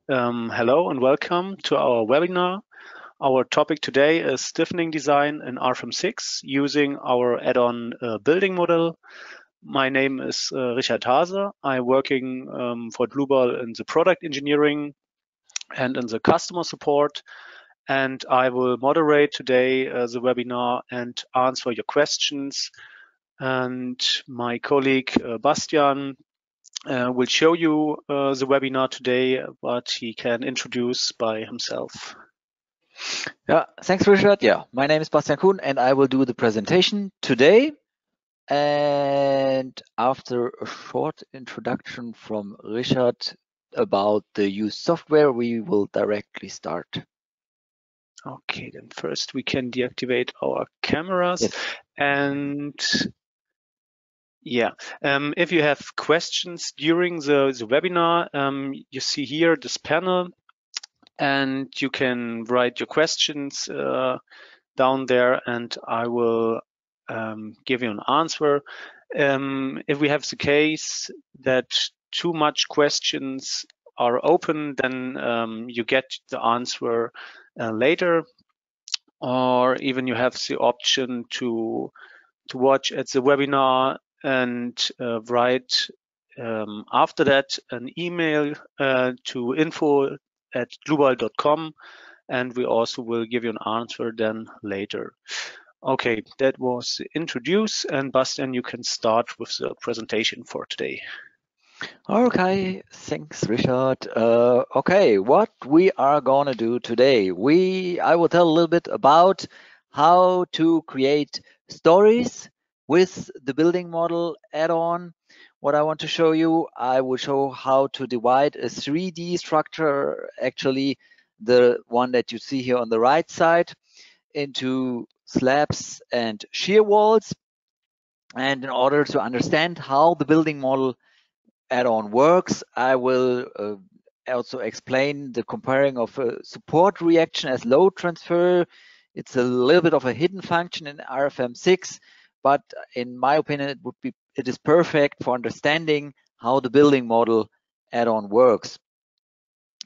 Hello and welcome to our webinar. Our topic today is stiffening design in RFEM 6 using our add-on building model. My name is Richard Hase. I'm working for Dlubal in the product engineering and in the customer support. And I will moderate today the webinar and answer your questions. And my colleague Bastian will show you the webinar today, but he can introduce by himself. Yeah, thanks, Richard. Yeah, my name is Bastian Kuhn, and I will do the presentation today. And after a short introduction from Richard about the used software, we will directly start. Okay, then first we can deactivate our cameras. Yes. And yeah, if you have questions during the webinar, you see here this panel, and you can write your questions down there, and I will give you an answer. If we have the case that too much questions are open, then you get the answer later, or even you have the option to watch at the webinar and write after that an email to info@dlubal.com, and we also will give you an answer then later. Okay, that was introduce, and Bastian, you can start with the presentation for today. Okay, thanks, Richard. Okay, what we are gonna do today, I will tell a little bit about how to create stories with the building model add-on. What I want to show you, I will show how to divide a 3D structure, actually the one that you see here on the right side, into slabs and shear walls. And in order to understand how the building model add-on works, I will also explain the comparing of a support reaction as load transfer. It's a little bit of a hidden function in RFEM 6, but in my opinion, it is perfect for understanding how the building model add-on works.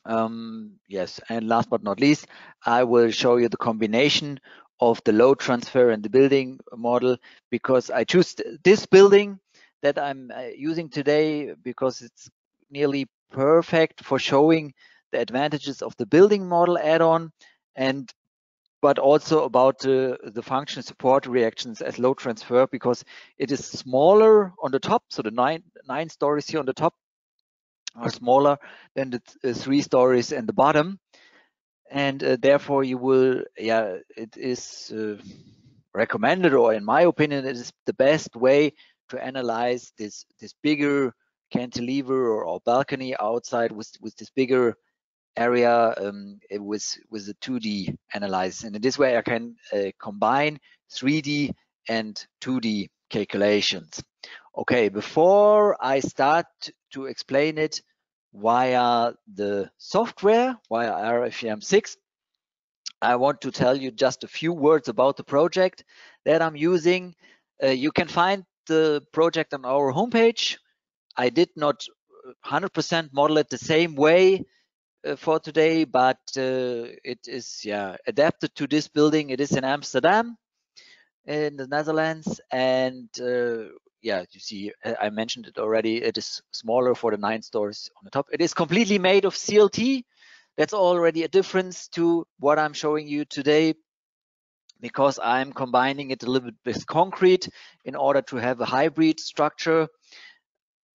Yes, and last but not least, I will show you the combination of the load transfer and the building model, because I choose this building that I'm using today because it's nearly perfect for showing the advantages of the building model add-on, but also about the function support reactions as load transfer, because it is smaller on the top. So the nine stories here on the top are smaller than the 3 stories in the bottom, and therefore you will, yeah, it is recommended, or in my opinion, it is the best way to analyze this bigger cantilever or balcony outside with this bigger area with the 2D analysis. And in this way I can combine 3D and 2D calculations. Okay, before I start to explain it via the software, via RFEM 6, I want to tell you just a few words about the project that I'm using. You can find the project on our homepage. I did not 100% model it the same way for today, but it is, yeah, adapted to this building. It is in Amsterdam in the Netherlands, and yeah, you see, I mentioned it already, it is smaller for the 9 stories on the top. It is completely made of CLT. That's already a difference to what I'm showing you today, because I'm combining it a little bit with concrete in order to have a hybrid structure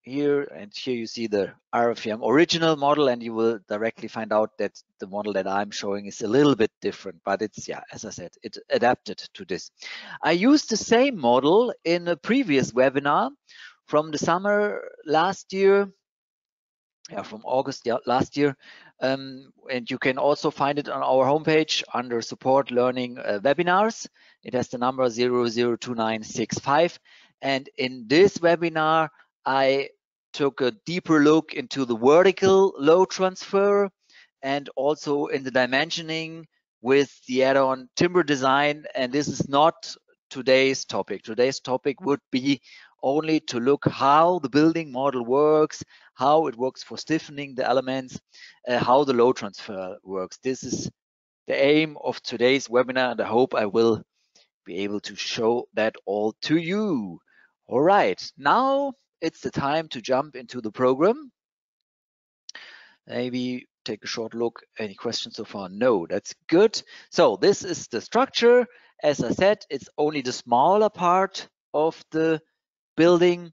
here. And here you see the RFEM original model, and you will directly find out that the model that I'm showing is a little bit different, but it's, yeah, as I said, it's adapted to this. I used the same model in a previous webinar from the summer last year, yeah, from August last year, and you can also find it on our homepage under support learning webinars. It has the number 002965, and in this webinar I took a deeper look into the vertical load transfer and also in the dimensioning with the add-on timber design. And this is not today's topic. Today's topic would be only to look how the building model works, how it works for stiffening the elements, how the load transfer works. This is the aim of today's webinar, and I hope I will be able to show that all to you. All right, now it's the time to jump into the program. Maybe take a short look. Any questions so far? No, that's good. So this is the structure. As I said, it's only the smaller part of the building,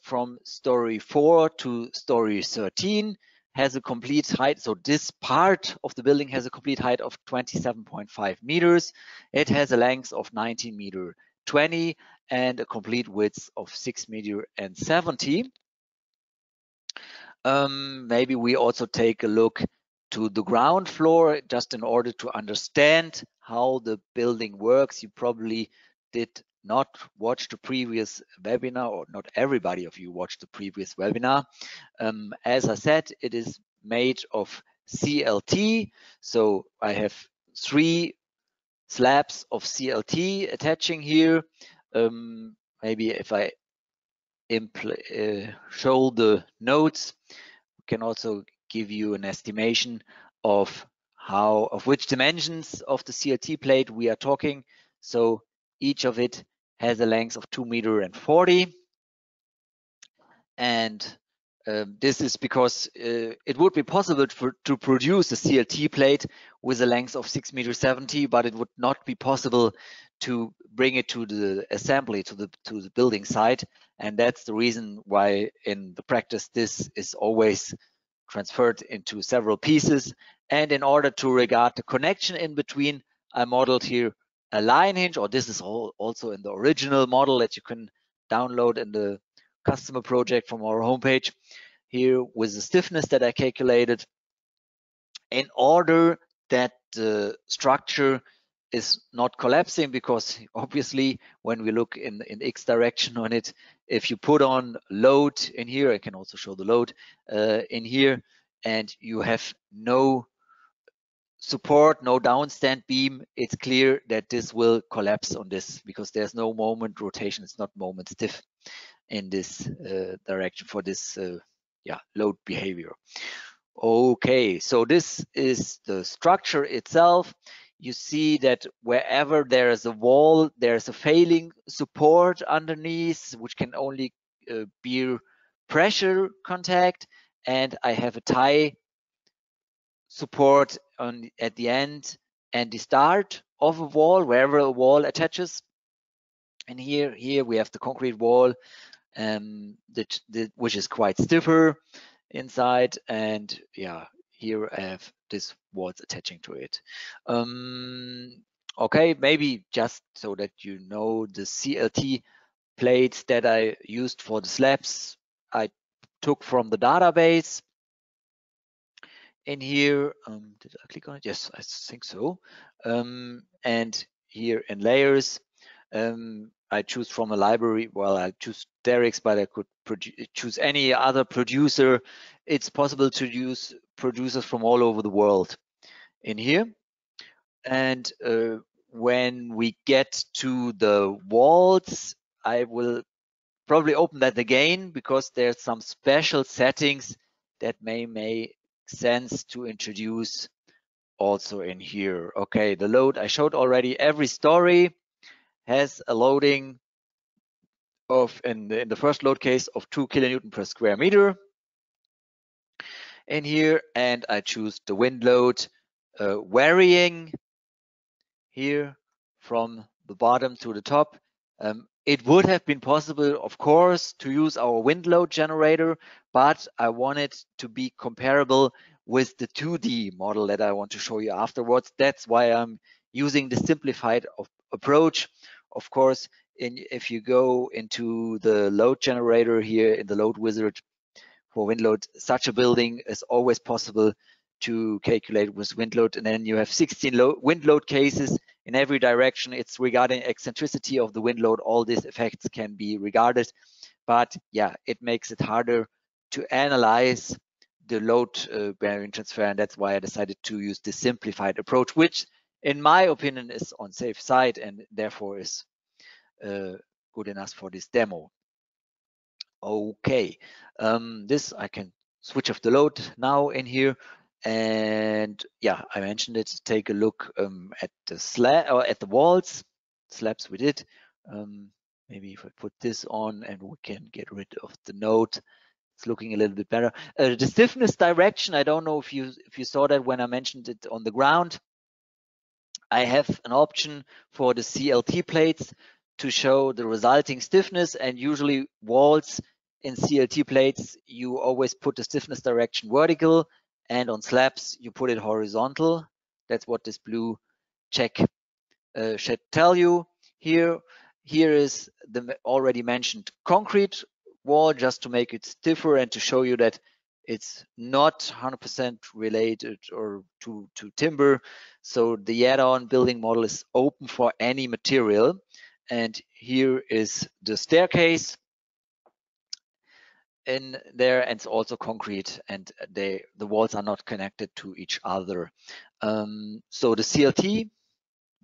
from story 4 to story 13 has a complete height. So this part of the building has a complete height of 27.5 meters. It has a length of 19 meter 20 and a complete width of 6 meter and 70. Maybe we also take a look to the ground floor just in order to understand how the building works. You probably did not watch the previous webinar, or not everybody of you watched the previous webinar. As I said, it is made of CLT. So I have 3 slabs of CLT attaching here. Maybe if I show the nodes, we can also give you an estimation of which dimensions of the CLT plate we are talking. So each of it has a length of 2 meter and 40. And this is because it would be possible to produce a CLT plate with a length of 6 meter 70, but it would not be possible to bring it to the assembly, to the building site. And that's the reason why in the practice this is always transferred into several pieces. And in order to regard the connection in between, I modeled here a line hinge, or this is also in the original model that you can download in the customer project from our homepage here, with the stiffness that I calculated, in order that the structure is not collapsing, because obviously when we look in X direction on it, if you put on load in here, I can also show the load in here, and you have no support, no downstand beam, it's clear that this will collapse on this, because there's no moment rotation, it's not moment stiff in this direction for this load behavior. Okay, so this is the structure itself. You see that wherever there is a wall, there's a failing support underneath, which can only bear pressure contact, and I have a tie support at the end and the start of a wall, wherever a wall attaches. And here we have the concrete wall, which is quite stiffer inside, and yeah, here I have this walls attaching to it. Okay, maybe just so that you know, the CLT plates that I used for the slabs I took from the database. In here, did I click on it? Yes, I think so. And here in layers, I choose from a library. Well, I choose Derek's, but I could choose any other producer. It's possible to use producers from all over the world in here. And when we get to the walls, I will probably open that again, because there's some special settings that may make sense to introduce also in here. Okay, the load I showed already. Every story has a loading of, in the first load case, of 2 kilonewton per square meter in here, and I choose the wind load varying here from the bottom to the top. It would have been possible, of course, to use our wind load generator, but I want it to be comparable with the 2D model that I want to show you afterwards. That's why I'm using the simplified approach. Of course, if you go into the load generator here in the load wizard for wind load, such a building is always possible to calculate with wind load, and then you have 16 wind load cases in every direction. It's regarding eccentricity of the wind load. All these effects can be regarded, but yeah, it makes it harder to analyze the load bearing transfer, and that's why I decided to use the simplified approach, which in my opinion is on safe side and therefore is good enough for this demo. Okay, this I can switch off the load now in here, and yeah, I mentioned it. Take a look at the slab or at the walls. Slabs we did. Maybe if I put this on and we can get rid of the node, it's looking a little bit better. The stiffness direction, I don't know if you saw that when I mentioned it on the ground. I have an option for the CLT plates to show the resulting stiffness, and usually walls in CLT plates, you always put the stiffness direction vertical, and on slabs, you put it horizontal. That's what this blue check should tell you. Here is the already mentioned concrete wall, just to make it stiffer and to show you that it's not 100% related or to timber. So the add-on building model is open for any material. And here is the staircase in there, and it's also concrete, and the walls are not connected to each other. So the CLT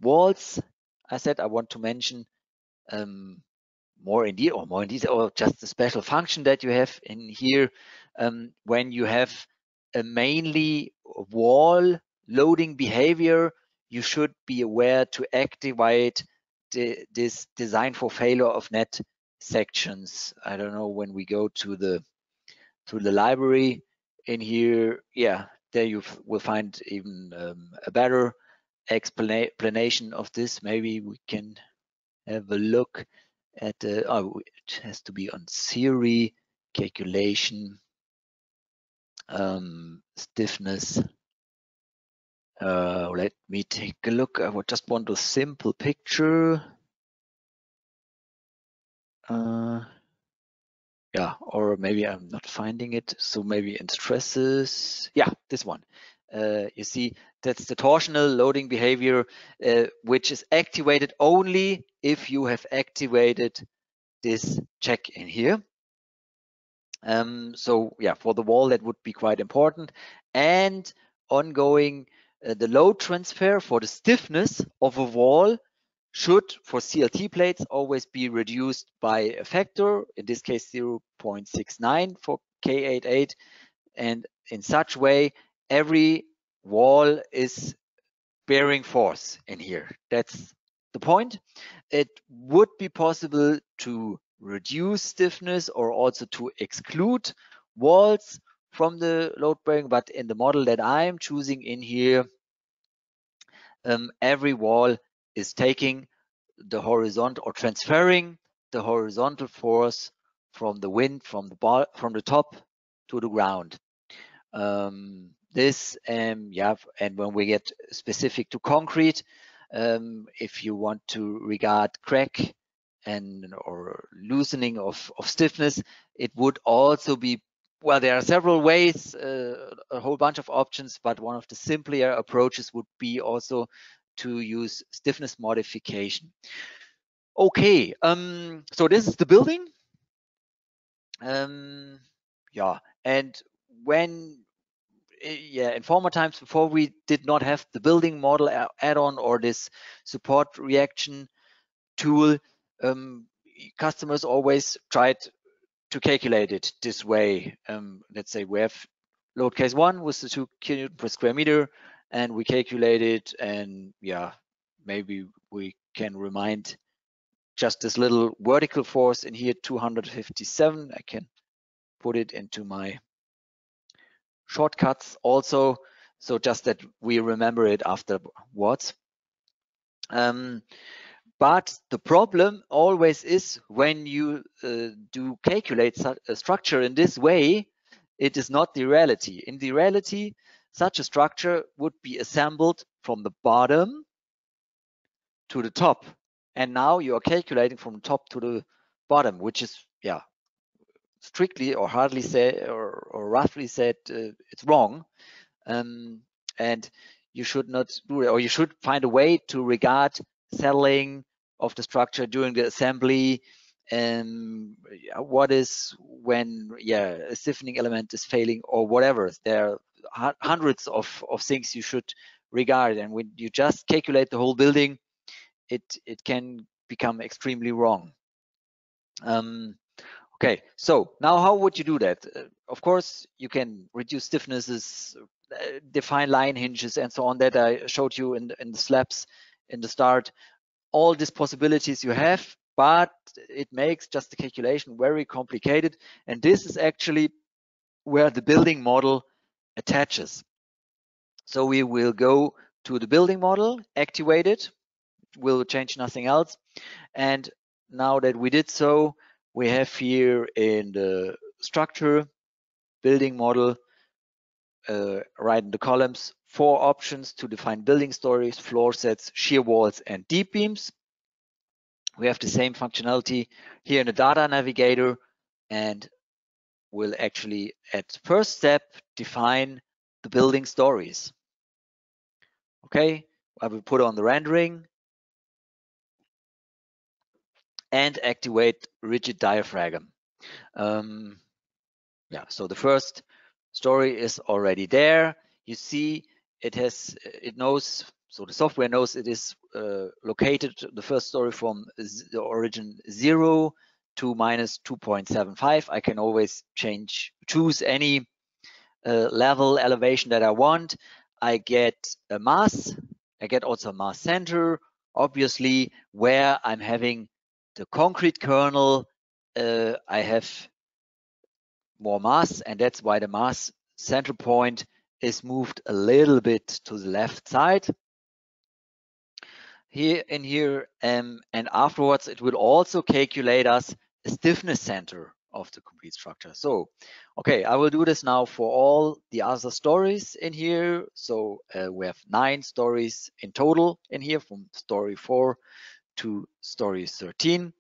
walls, I said I want to mention more in detail, or just the special function that you have in here. When you have a mainly wall loading behavior, you should be aware to activate this design for failure of net sections. I don't know, when we go to the library in here, yeah, there you will find even a better explanation of this. Maybe we can have a look at the, oh, it has to be on theory, calculation, stiffness. Let me take a look. I would just want a simple picture. Yeah, or maybe I'm not finding it. So maybe in stresses. Yeah, this one. You see, that's the torsional loading behavior, which is activated only if you have activated this check in here. So yeah, for the wall, that would be quite important. And ongoing, the load transfer for the stiffness of a wall should, for CLT plates, always be reduced by a factor, in this case 0.69 for K88. And in such way, every wall is bearing force in here. That's the point. It would be possible to reduce stiffness or also to exclude walls from the load bearing, but in the model that I'm choosing in here, every wall is taking the horizontal or transferring the horizontal force from the wind from the top to the ground. This yeah, and when we get specific to concrete, if you want to regard crack and or loosening of stiffness, it would also be, well, there are several ways, a whole bunch of options, but one of the simpler approaches would be also to use stiffness modification. Okay, so this is the building. Yeah, and when, yeah, in former times, before we did not have the building model add-on or this support reaction tool, customers always tried to calculate it this way. Let's say we have load case 1 with the 2 kN per square meter, and we calculate it, and yeah, maybe we can remind just this little vertical force in here, 257. I can put it into my shortcuts also, so just that we remember it afterwards. But the problem always is when you do calculate such a structure in this way, it is not the reality. In the reality, such a structure would be assembled from the bottom to the top. And now you are calculating from top to the bottom, which is, yeah, strictly or hardly said or roughly said, it's wrong. And you should not do it, or you should find a way to regard settling of the structure during the assembly. What is when, yeah, a stiffening element is failing or whatever. There are hundreds of things you should regard, and when you just calculate the whole building, it can become extremely wrong. Okay, so now how would you do that? Of course, you can reduce stiffnesses, define line hinges, and so on that I showed you in the slabs in the start. All these possibilities you have, but it makes just the calculation very complicated. And this is actually where the building model attaches. So we will go to the building model, activate it, will change nothing else. And now that we did so, we have here in the structure, building model, right in the columns, 4 options to define building stories, floor sets, shear walls, and deep beams. We have the same functionality here in the data navigator, and we'll actually at first step define the building stories. Okay, I will put on the rendering and activate rigid diaphragm. Yeah, so the first story is already there. You see it knows, so the software knows it is located, the first story, from the origin 0 to minus 2.75. I can always choose any level elevation that I want. I get a mass. I get also a mass center. Obviously, where I'm having the concrete kernel, I have more mass, and that's why the mass center point is moved a little bit to the left side here in here, and afterwards it will also calculate us a stiffness center of the complete structure. So okay, I will do this now for all the other stories in here. So we have 9 stories in total in here, from story 4 to story 13.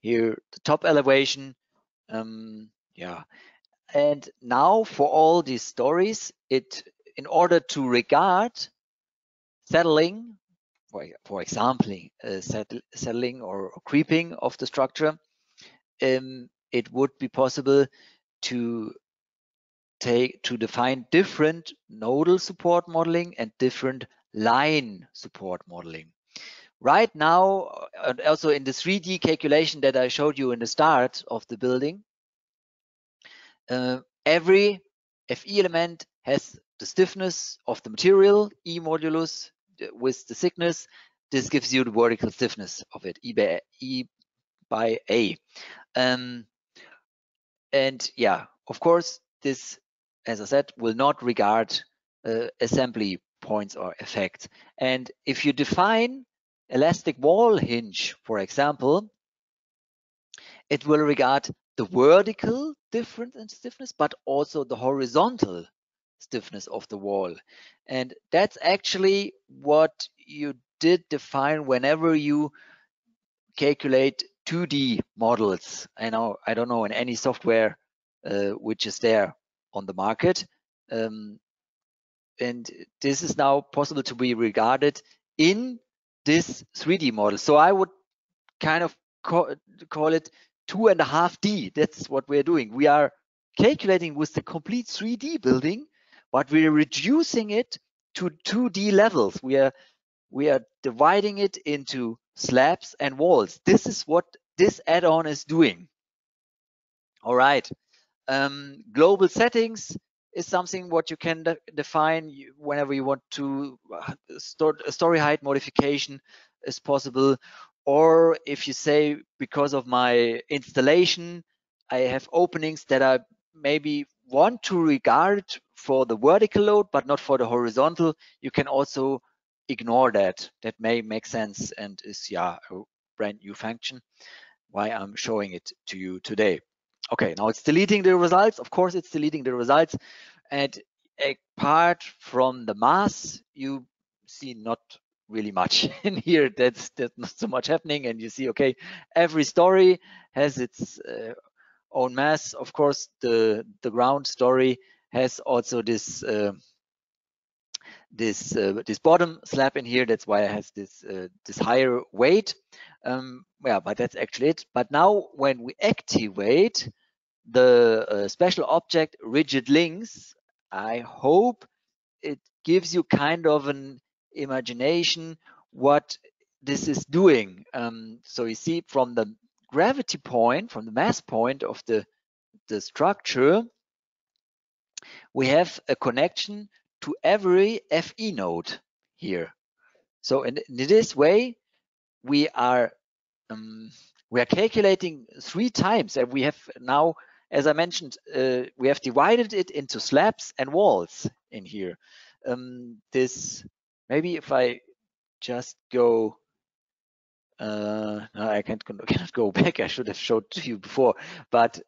Here the top elevation, yeah. And now for all these stories, in order to regard settling, for example, settling or creeping of the structure, it would be possible to define different nodal support modeling and different line support modeling. Right now, and also in the 3D calculation that I showed you in the start of the building, every FE element has the stiffness of the material, E modulus, with the thickness. This gives you the vertical stiffness of it, E by A. And yeah, of course, this, as I said, will not regard assembly points or effects. And if you define elastic wall hinge, for example, it will regard the vertical difference in stiffness, but also the horizontal stiffness of the wall. And that's actually what you did define whenever you calculate 2D models. I don't know in any software which is there on the market. And this is now possible to be regarded in this 3D model. So I would kind of call it 2.5D. That's what we're doing. We are calculating with the complete 3D building, but we're reducing it to 2D levels. We are dividing it into slabs and walls. This is what this add-on is doing. All right. Global settings is something what you can define whenever you want to story height modification is possible. Or if you say, because of my installation, I have openings that I maybe want to regard for the vertical load, but not for the horizontal, you can also ignore that. That may make sense and is, yeah, a brand new function, why I'm showing it to you today. Okay, now it's deleting the results. Of course, it's deleting the results. And apart from the mass, you see not really much in here. That's not so much happening. And you see, okay, every story has its own mass. Of course, the ground story has also this this bottom slab in here. That's why it has this this higher weight. Yeah, but that's actually it. But now when we activate the special object rigid links, I hope it gives you kind of an imagination what this is doing. So you see from the gravity point, from the mass point of the structure, we have a connection to every FE node here. So in this way, we are calculating 3 times, and we have now, as I mentioned, we have divided it into slabs and walls in here. This, maybe if I just go, no, I cannot go back. I should have showed to you before. But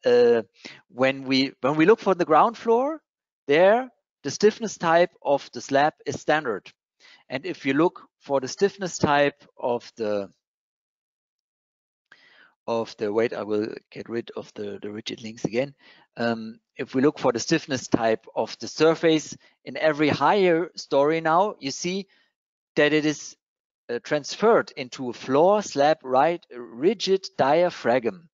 when we look for the ground floor, there the stiffness type of the slab is standard. And if you look for the stiffness type of the wait, I will get rid of the rigid links again. If we look for the stiffness type of the surface in every higher story now, you see that it is transferred into a floor slab rigid diaphragm.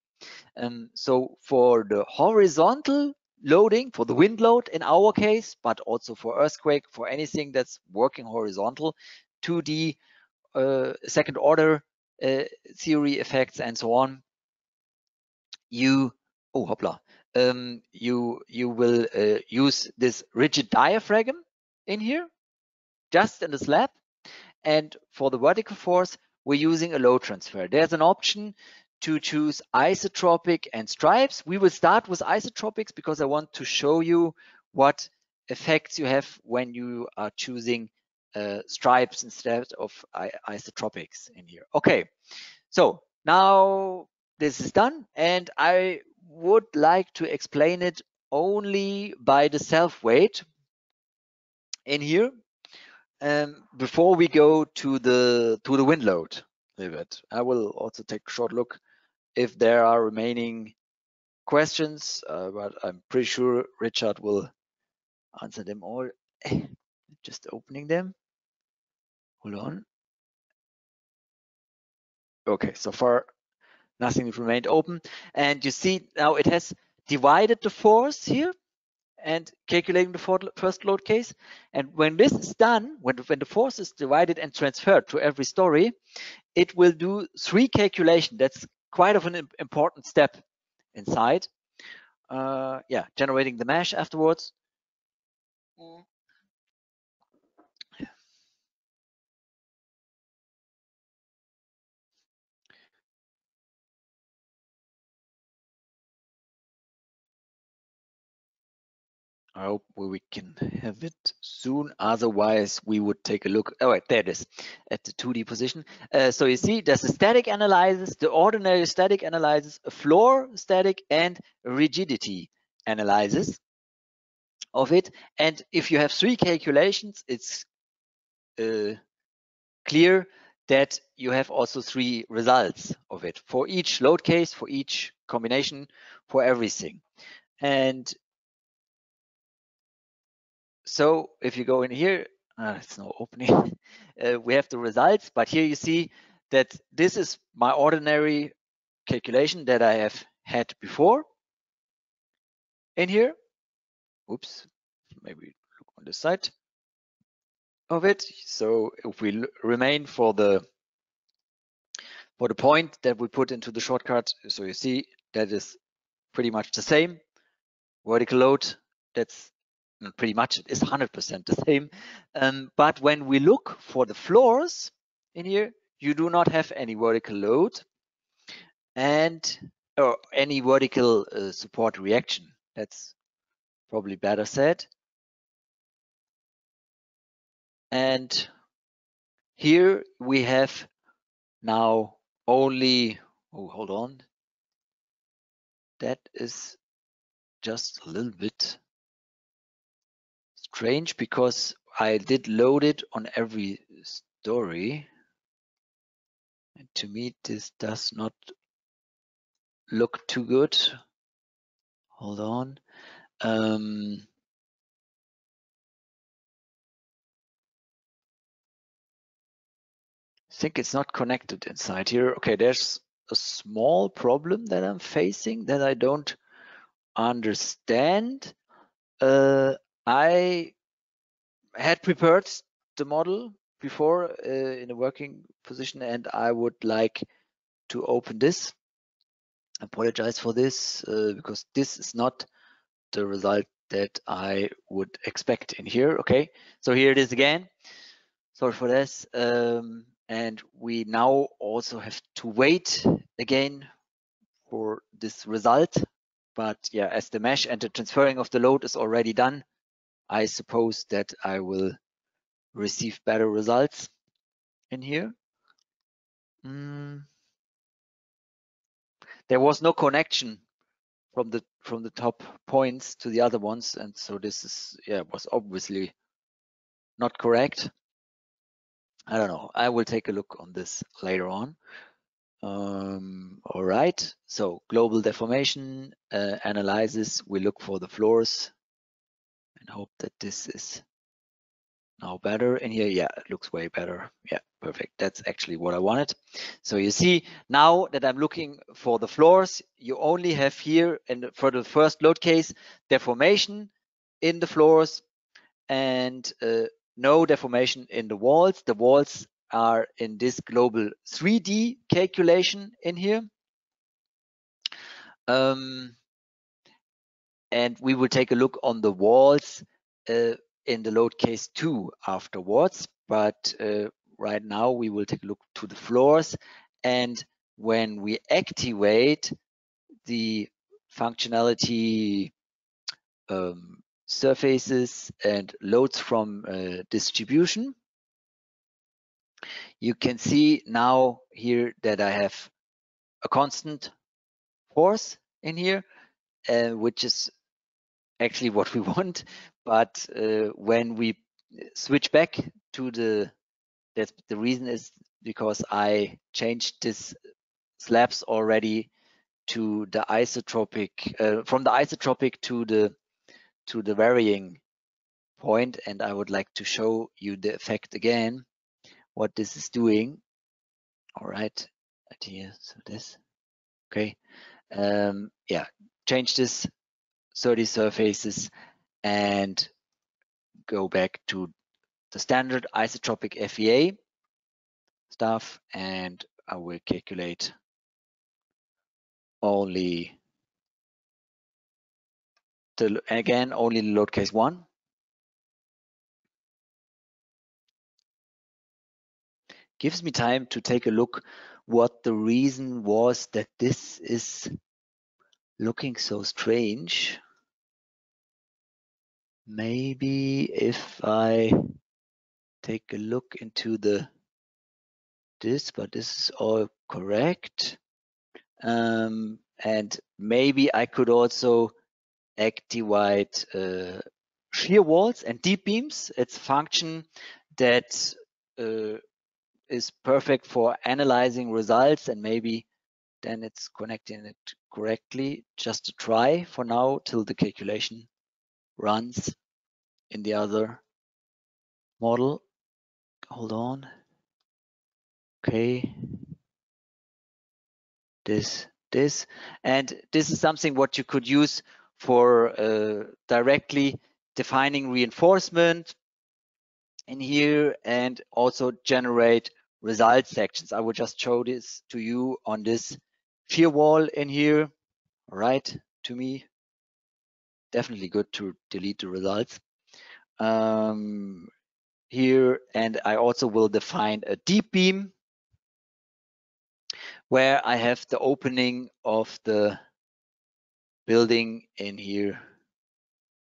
So for the horizontal loading, for the wind load in our case, but also for earthquake, for anything that's working horizontal, 2D second order theory effects and so on, you will use this rigid diaphragm in here, just in the slab. And for the vertical force, we're using a load transfer. There's an option to choose isotropic and stripes. We will start with isotropics because I want to show you what effects you have when you are choosing stripes instead of isotropics in here. Okay, so now this is done, and I would like to explain it only by the self-weight in here. Before we go to the wind load a little bit, I will also take a short look if there are remaining questions, but I'm pretty sure Richard will answer them all. Just opening them. Hold on. Okay, so far nothing remained open, and you see now it has divided the force here and calculating the first load case. And when this is done, when the force is divided and transferred to every story, it will do 3 calculations. That's quite of an important step inside. Yeah, generating the mesh afterwards. I hope we can have it soon. Otherwise, we would take a look. Oh, right, there it is at the 2D position. So you see, there's a static analysis, the ordinary static analysis, a floor static, and a rigidity analysis of it. And if you have 3 calculations, it's clear that you have also 3 results of it for each load case, for each combination, for everything. And so if you go in here, it's no opening. We have the results, but here you see that this is my ordinary calculation that I have had before in here. Oops, maybe look on this side of it. So if we remain for the point that we put into the shortcut, so you see that is pretty much the same. Vertical load, that's pretty much, it is 100% the same. But when we look for the floors in here, you do not have any vertical load or any vertical support reaction. That's probably better said. And here we have now only, oh, hold on. That is just a little bit strange because I did load it on every story. And to me, this does not look too good. Hold on. I think it's not connected inside here. Okay, there's a small problem that I'm facing that I don't understand. I had prepared the model before in a working position, and I would like to open this apologize for this because this is not the result that I would expect in here. Okay, so here it is again. Sorry for this. And we now also have to wait again for this result. But yeah, as the mesh and the transferring of the load is already done, I suppose that I will receive better results in here. There was no connection from the top points to the other ones, and so this is was obviously not correct. I don't know. I will take a look on this later on. All right. So global deformation analysis. We look for the floors and hope that this is now better in here. Yeah, it looks way better. Yeah, perfect. That's actually what I wanted. So you see now that I'm looking for the floors, you only have here, and for the first load case, deformation in the floors and no deformation in the walls. The walls are in this global 3D calculation in here. And we will take a look on the walls in the load case 2 afterwards. But right now we will take a look to the floors. And when we activate the functionality surfaces and loads from distribution, you can see now here that I have a constant force in here, which is actually what we want. But when we switch back to the reason is because I changed this slabs already to the isotropic, from the isotropic to the varying point, and I would like to show you the effect again, what this is doing. All right, here, so this, okay, yeah, change this 30 surfaces and go back to the standard isotropic FEA stuff, and I will calculate only only the load case 1. Gives me time to take a look what the reason was that this is looking so strange. Maybe if I take a look into this, but this is all correct. And maybe I could also activate shear walls and deep beams. It's a function that is perfect for analyzing results, and maybe then it's connecting it correctly. Just to try for now till the calculation runs in the other model. Hold on. Okay. This, and this is something what you could use for directly defining reinforcement in here and also generate result sections. I will just show this to you on this shear wall in here. All right, to me, definitely good to delete the results here. And I also will define a deep beam where I have the opening of the building in here,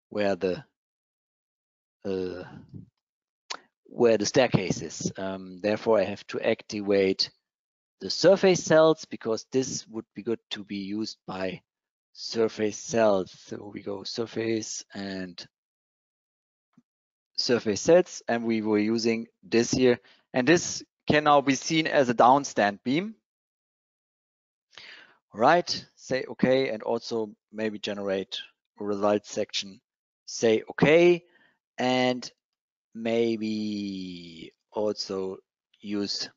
where the staircase is. Therefore, I have to activate the surface cells because this would be good to be used by surface cells. So we go surface and surface sets, and we were using this here, and this can now be seen as a downstand beam. All right, say okay, and also maybe generate a result section. Say okay, and maybe also use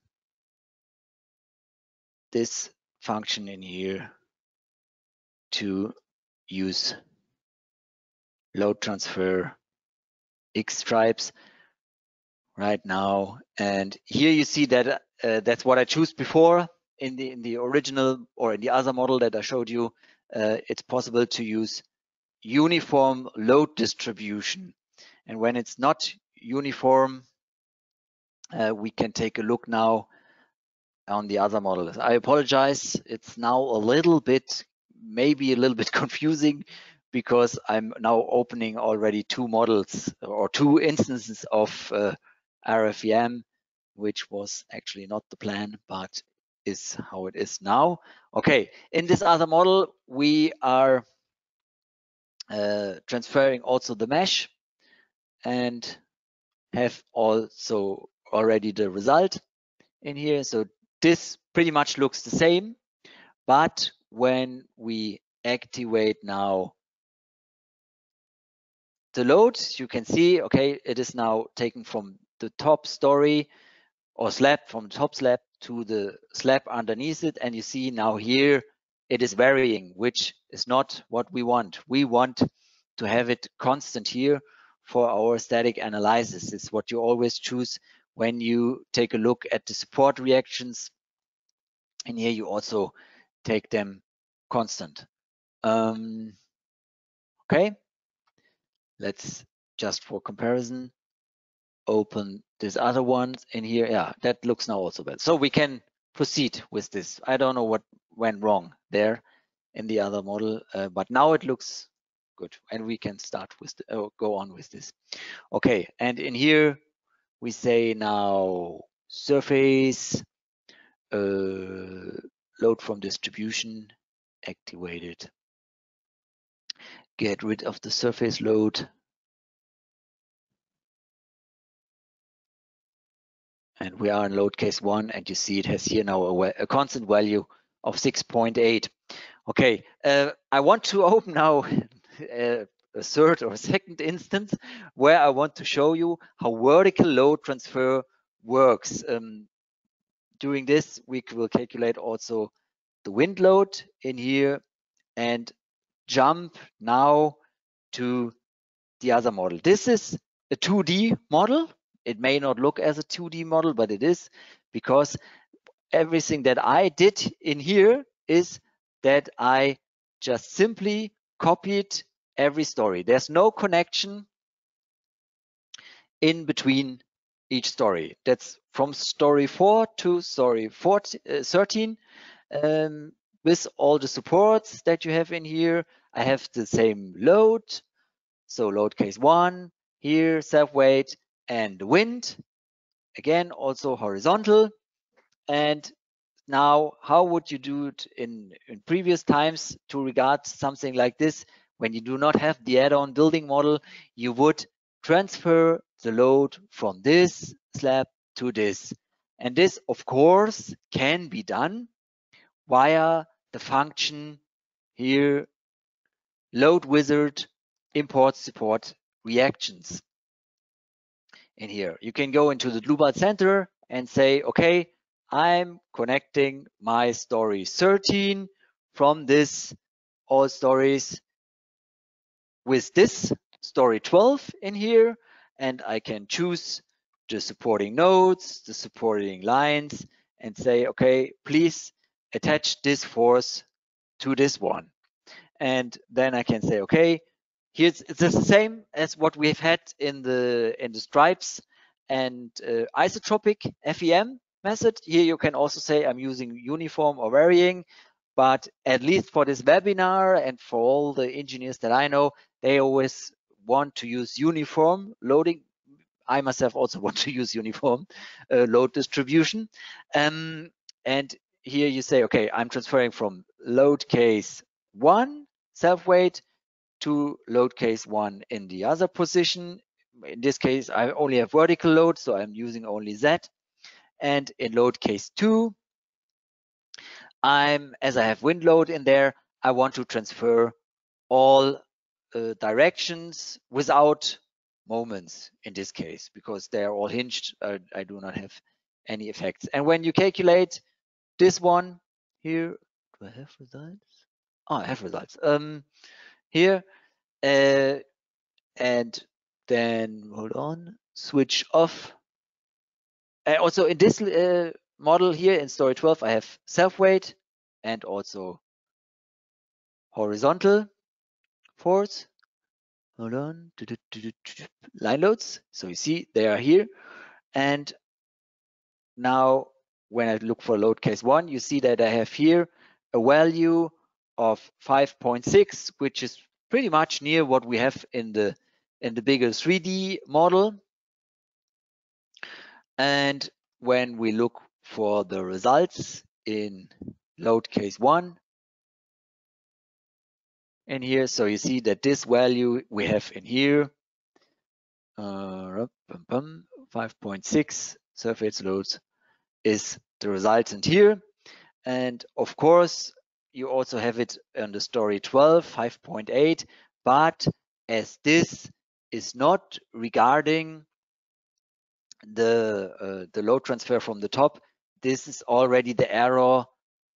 this function in here to use load transfer X stripes right now. And here you see that that's what I choose before. in the original or in the other model that I showed you, it's possible to use uniform load distribution. And when it's not uniform, we can take a look now on the other models. I apologize, it's now a little bit, maybe a little bit confusing, because I'm now opening already two models or two instances of RFEM, which was actually not the plan, but is how it is now. Okay, in this other model, we are transferring also the mesh and have also already the result in here. So this pretty much looks the same, but when we activate now the load, you can see, okay, it is now taken from the top story or slab, from the top slab to the slab underneath it. And you see now here, it is varying, which is not what we want. We want to have it constant here for our static analysis. It's what you always choose when you take a look at the support reactions. And here you also take them constant. Okay, let's just for comparison open this other one in here. Yeah, that looks now also better. So we can proceed with this. I don't know what went wrong there in the other model, but now it looks good, and we can start with go on with this. Okay, and in here we say now surface load from distribution activated. Get rid of the surface load. And we are in load case 1, and you see it has here now a constant value of 6.8. Okay, I want to open now a third or second instance where I want to show you how vertical load transfer works. During this, we will calculate also the wind load in here and jump now to the other model. This is a 2D model. It may not look as a 2D model, but it is, because everything that I did in here is that I just simply copied every story. There's no connection in between each story. That's from story 4 to story 13. With all the supports that you have in here, I have the same load. So load case 1 here, self-weight, and the wind. Again, also horizontal. And now, how would you do it in previous times to regard something like this? When you do not have the add-on building model, you would transfer the load from this slab to this. And this, of course, can be done via the function here, load wizard import support reactions. In here, you can go into the Dlubal Center and say, okay, I'm connecting my story 13 from this all stories with this story 12 in here, and I can choose the supporting nodes, the supporting lines, and say, okay, please attach this force to this one. And then I can say, okay, here's it's the same as what we've had in the stripes and isotropic FEM method. Here you can also say I'm using uniform or varying, but at least for this webinar and for all the engineers that I know, they always want to use uniform loading. I myself also want to use uniform load distribution. And here you say, okay, I'm transferring from load case 1 self-weight to load case 1 in the other position. In this case, I only have vertical load, so I'm using only Z. And in load case 2, as I have wind load in there, I want to transfer all directions without moments in this case, because they are all hinged. I do not have any effects. And when you calculate this one here, do I have results? Oh, I have results. Here, and then hold on, switch off. Also in this model here in story 12, I have self-weight and also horizontal force. Hold on, line loads. So you see they are here. And now when I look for load case 1, you see that I have here a value of 5.6, which is pretty much near what we have in the bigger 3D model. And when we look for the results in load case 1 in here, so you see that this value we have in here, 5.6 surface loads is the resultant here. And of course, you also have it on the story 12, 5.8, but as this is not regarding the load transfer from the top, this is already the error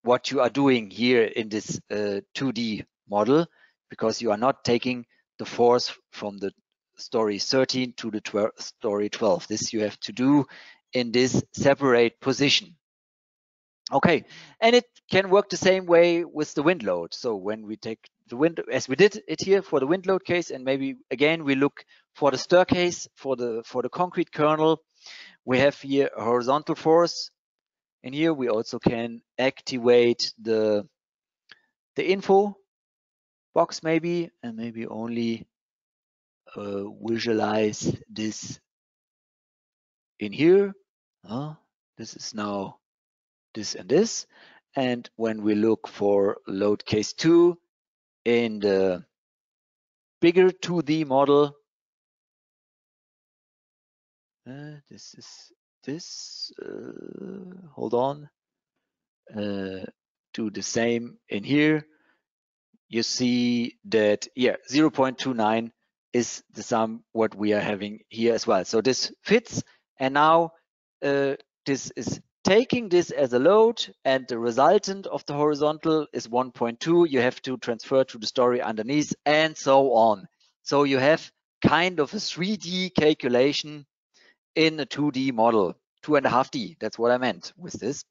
what you are doing here in this 2D model, because you are not taking the force from the story 13 to the story 12. This you have to do in this separate position. Okay, and it can work the same way with the wind load. So when we take the wind, as we did it here for the wind load case, and maybe again we look for the stir case for the concrete kernel, we have here a horizontal force, and here we also can activate the info box maybe, and maybe only visualize this in here. This is now this and this. And when we look for load case 2 in the bigger 2D model, this is this, hold on, do the same in here. You see that, yeah, 0.29 is the sum what we are having here as well. So this fits, and now this is taking this as a load, and the resultant of the horizontal is 1.2. You have to transfer to the story underneath, and so on. So you have kind of a 3D calculation in a 2D model, 2.5D. That's what I meant with this.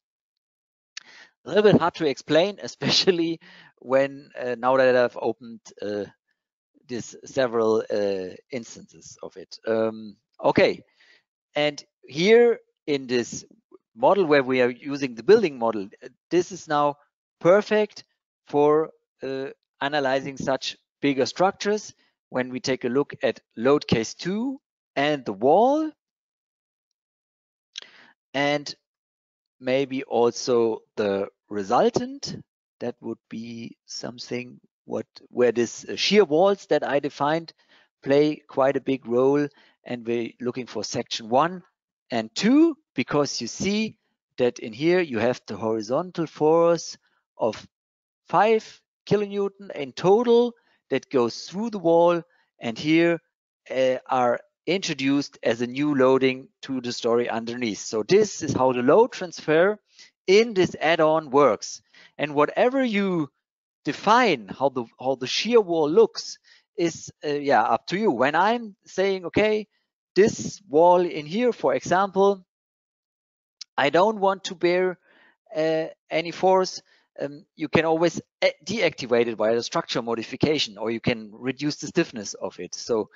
A little bit hard to explain, especially when now that I've opened this several instances of it. Okay, and here in this model where we are using the building model, this is now perfect for analyzing such bigger structures. When we take a look at load case 2 and the wall, and maybe also the resultant, that would be something where this shear walls that I defined play quite a big role, and we're looking for section 1 and 2, because you see that in here you have the horizontal force of 5 kilonewton in total that goes through the wall, and here are introduced as a new loading to the story underneath. So this is how the load transfer in this add-on works. And whatever you define how the shear wall looks is yeah, up to you. When I'm saying, okay, this wall in here, for example, I don't want to bear any force, you can always deactivate it by the structure modification, or you can reduce the stiffness of it. So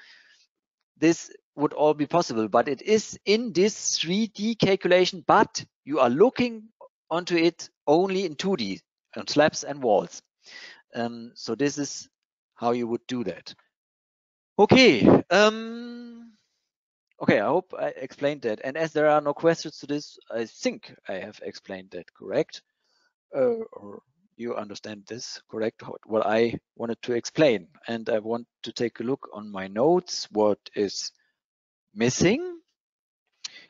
this would all be possible, but it is in this 3D calculation, but you are looking onto it only in 2D, on slabs and walls. So this is how you would do that. Okay. Okay, I hope I explained that. And as there are no questions to this, I think I have explained that correct. Or you understand this correct, what I wanted to explain. And I want to take a look on my notes, what is missing.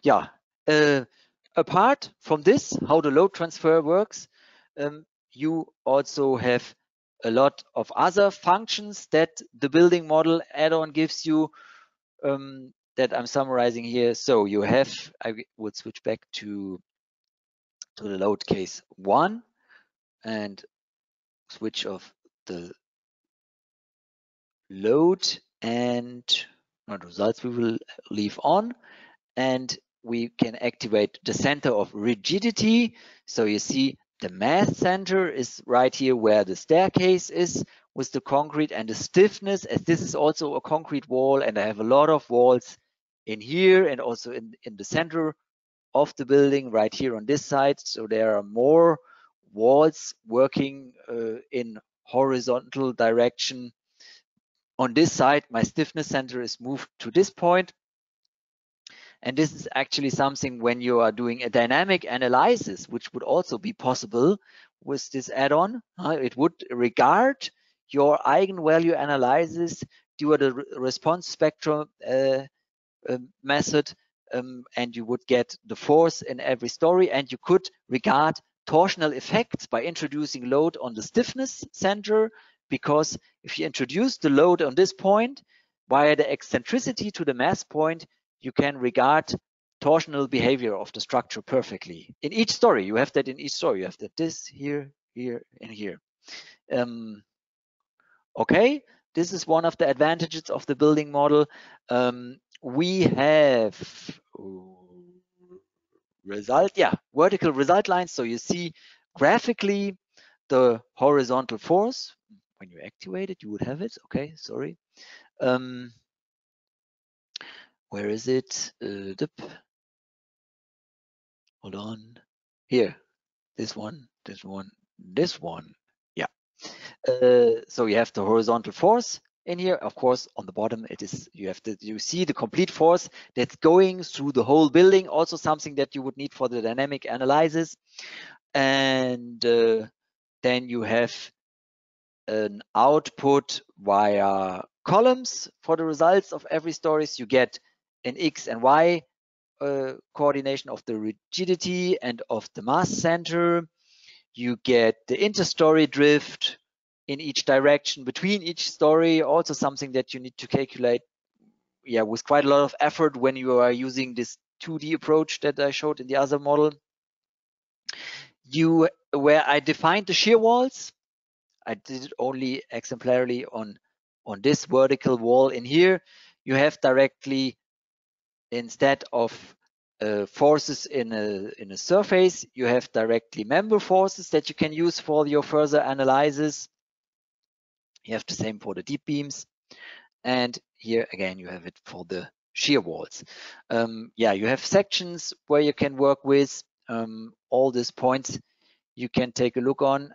Yeah, apart from this, how the load transfer works, you also have a lot of other functions that the building model add-on gives you, that I'm summarizing here. So you have, I would switch back to the load case 1 and switch off the load, and not results we will leave on. And we can activate the center of rigidity. So you see the mass center is right here where the staircase is with the concrete, and the stiffness, as this is also a concrete wall, and I have a lot of walls in here and also in the center of the building right here on this side. So there are more walls working in horizontal direction. On this side, my stiffness center is moved to this point. And this is actually something when you are doing a dynamic analysis, which would also be possible with this add-on. It would regard your eigenvalue analysis due to the response spectrum method, and you would get the force in every story, and you could regard torsional effects by introducing load on the stiffness center, because if you introduce the load on this point via the eccentricity to the mass point, you can regard torsional behavior of the structure perfectly. In each story, you have that in each story. You have that this, here, here, and here. Okay, this is one of the advantages of the building model. We have vertical result lines. So you see graphically the horizontal force. When you activate it, you would have it. Okay, sorry. Where is it? Hold on. Here, this one, this one, this one. Yeah. So you have the horizontal force in here. Of course, on the bottom, it is you see the complete force that's going through the whole building. Also something that you would need for the dynamic analysis. And then you have an output via columns for the results of every stories. You get an X and Y coordination of the rigidity and of the mass center. You get the interstory drift in each direction between each story, also something that you need to calculate with quite a lot of effort when you are using this 2D approach that I showed in the other model. Where I defined the shear walls, I did it only exemplarily on this vertical wall in here. You have directly, instead of forces in a surface, you have directly member forces that you can use for your further analysis. You have the same for the deep beams, and here again you have it for the shear walls. You have sections where you can work with all these points. You can take a look on.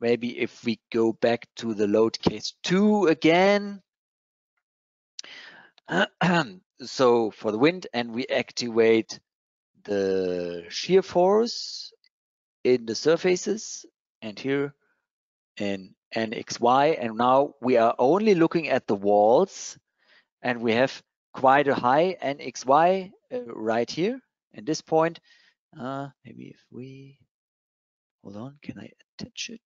Maybe if we go back to the load case 2 again. So for the wind, and we activate the shear force in the surfaces, and here in NXY, and now we are only looking at the walls, and we have quite a high NXY right here at this point. Maybe if we hold on, can I attach it?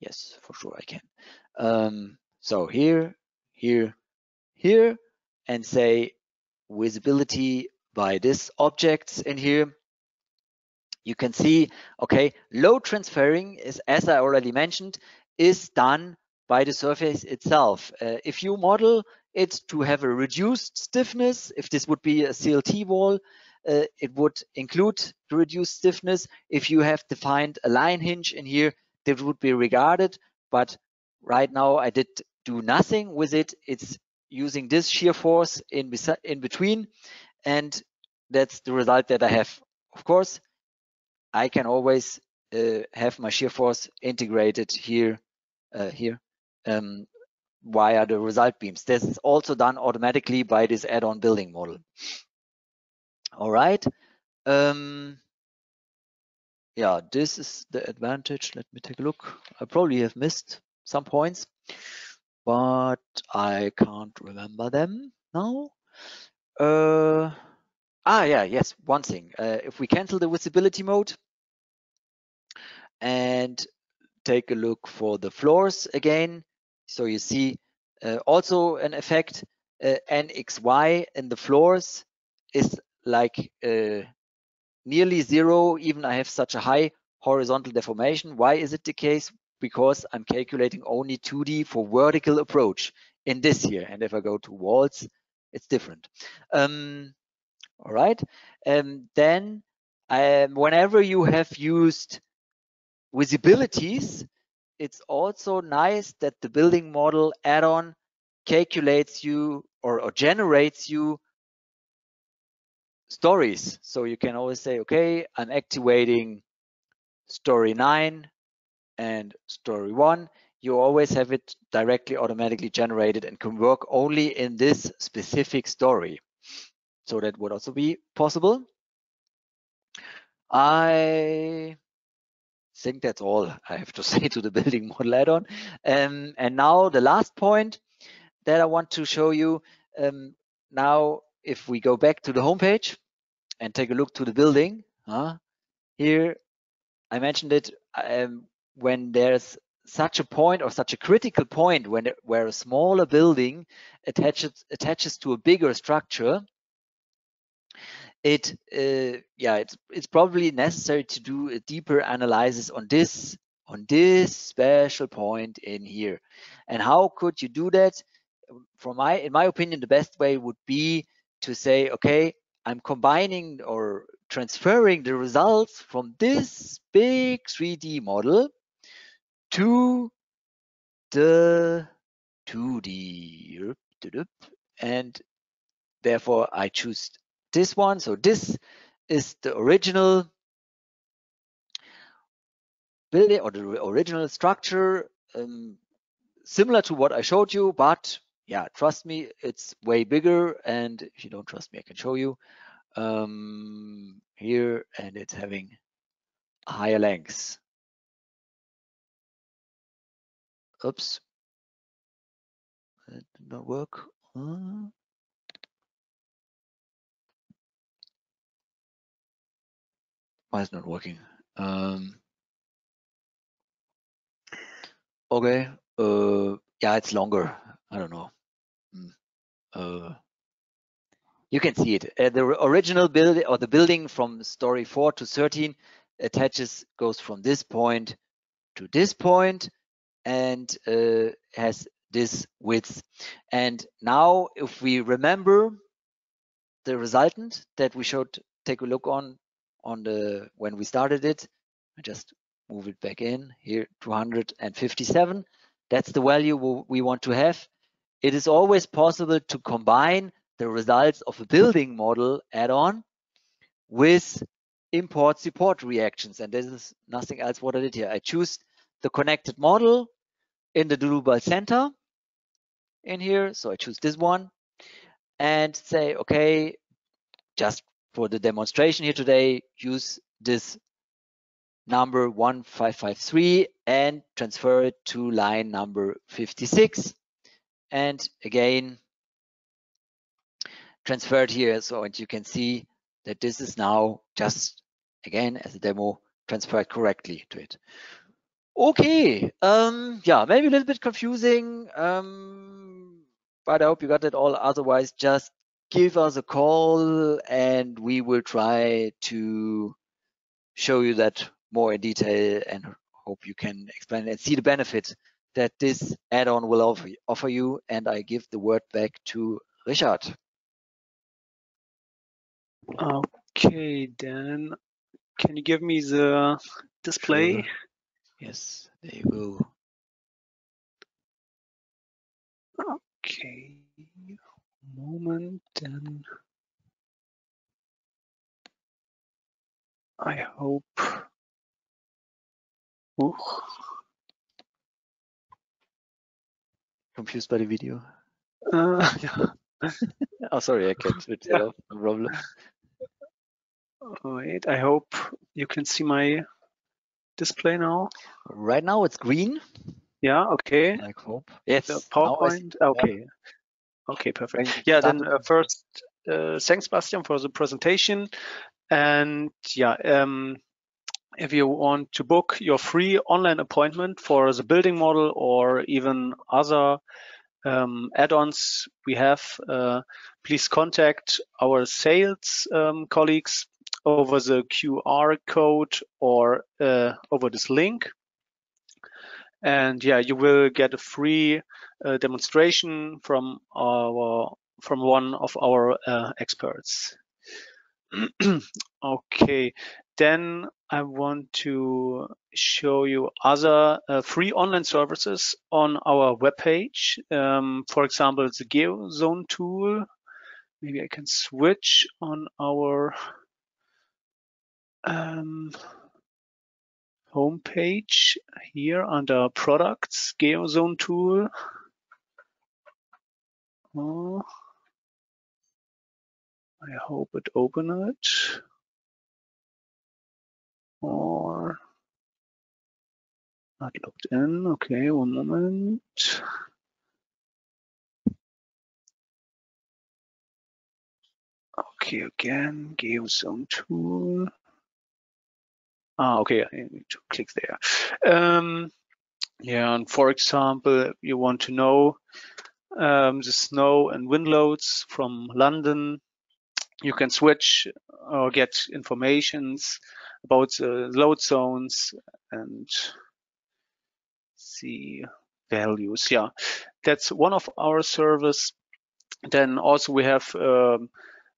Yes, for sure I can. So here, and say visibility by this objects in here. You can see, okay, load transferring is, as I already mentioned, is done by the surface itself. If you model it to have a reduced stiffness, if this would be a CLT wall, it would include the reduced stiffness. If you have defined a line hinge in here, that would be regarded, but right now I did do nothing with it. It's using this shear force in between, and that's the result that I have. Of course, I can always have my shear force integrated here, via the result beams. This is also done automatically by this add-on building model. All right. Yeah, this is the advantage. Let me take a look. I probably have missed some points, but I can't remember them now. Yes, one thing. If we cancel the visibility mode and take a look for the floors again, so you see also an effect. NXY in the floors is like nearly zero, even I have such a high horizontal deformation. Why is it the case? Because I'm calculating only 2D for vertical approach in this here. And if I go to walls, it's different. All right. Then whenever you have used visibilities, it's also nice that the building model add-on calculates you or generates you stories. So you can always say, okay, I'm activating story 9 and story 1. You always have it directly automatically generated and can work only in this specific story. So that would also be possible. I think that's all I have to say to the building model add-on. And now the last point that I want to show you. Now, if we go back to the homepage and take a look to the building, here I mentioned it, when there's such a point or such a critical point where a smaller building attaches to a bigger structure, it's probably necessary to do a deeper analysis on this special point in here. And how could you do that? In my opinion, the best way would be to say, okay, I'm combining or transferring the results from this big 3D model to the 2D, and therefore I choose this one. So this is the original building or the original structure, similar to what I showed you, but yeah, trust me, it's way bigger. And if you don't trust me, I can show you here, and it's having a higher length. Oops, that did not work. Why is it not working? Okay, yeah, it's longer. I don't know. You can see it. The original building or the building from story 4 to 13 goes from this point to this point and has this width. And now, if we remember the resultant that we showed, take a look on when we started it. I just move it back in here, 257. That's the value we want to have. It is always possible to combine the results of a building model add-on with import support reactions. And this is nothing else what I did here. I choose the connected model in the Dlubal Center in here. So I choose this one and say, okay, just for the demonstration here today, use this number 1553 and transfer it to line number 56. And again, transferred here. So, and you can see that this is now just, again, as a demo, transferred correctly to it. Okay, yeah, maybe a little bit confusing, but I hope you got it all. Otherwise, just give us a call and we will try to show you that more in detail, and hope you can explain and see the benefit that this add-on will offer you. And I give the word back to Richard. Okay, then can you give me the display? Sure. Yes, there you go. Okay, moment, then I hope. Ooh. Confused by the video? Yeah. Oh, sorry, I can switch it off, no problem. Wait, I hope you can see my display now. Right now it's green. Yeah, okay. I hope. Yes. The PowerPoint. Okay. Yeah. Okay, perfect. Yeah, then first, thanks, Bastian, for the presentation. And yeah, if you want to book your free online appointment for the building model or even other add-ons we have, please contact our sales colleagues over the QR code or over this link. And yeah, you will get a free demonstration from one of our experts. Okay, then I want to show you other free online services on our webpage. For example, the GeoZone tool. Maybe I can switch on our homepage here under products, GeoZone tool. Oh, I hope it opened it. Or not logged in. Okay, one moment. Okay, again, GeoZone tool. Okay, I need to click there. Yeah, and for example, you want to know the snow and wind loads from London. You can switch or get informations about the load zones and the values. Yeah, that's one of our service. Then also we have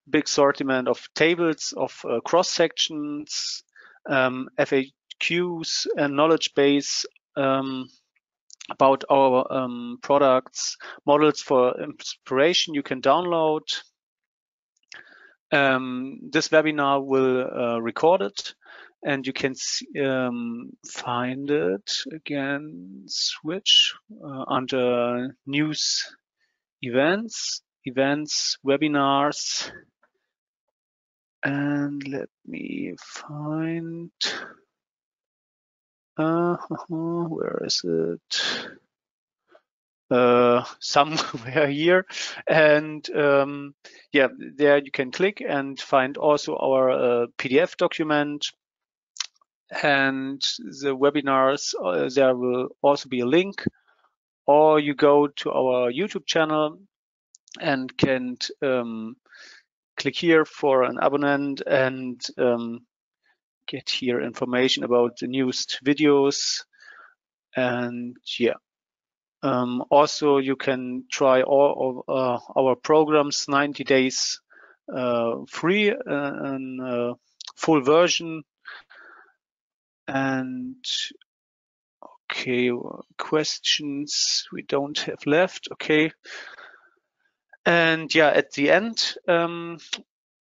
big assortment of tables of cross sections, FAQs and knowledge base about our products, models for inspiration you can download. This webinar will record it, and you can find it again, switch under news, events, webinars, and let me find, where is it? Somewhere here, and yeah, there you can click and find also our PDF document and the webinars. There will also be a link, or you go to our YouTube channel and can click here for an abonnement and get here information about the newest videos. And yeah, also you can try all of our programs 90 days free in full version. And okay, questions we don't have left. Okay, and yeah, at the end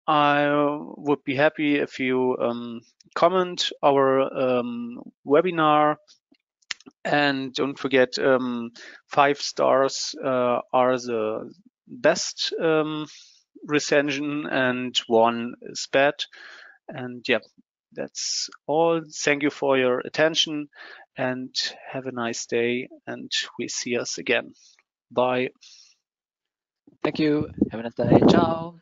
I would be happy if you comment our webinar, and don't forget 5 stars are the best recension and 1 is bad. And yeah, that's all. Thank you for your attention and have a nice day, and we see us again. Bye. Thank you. Have a nice day. Ciao.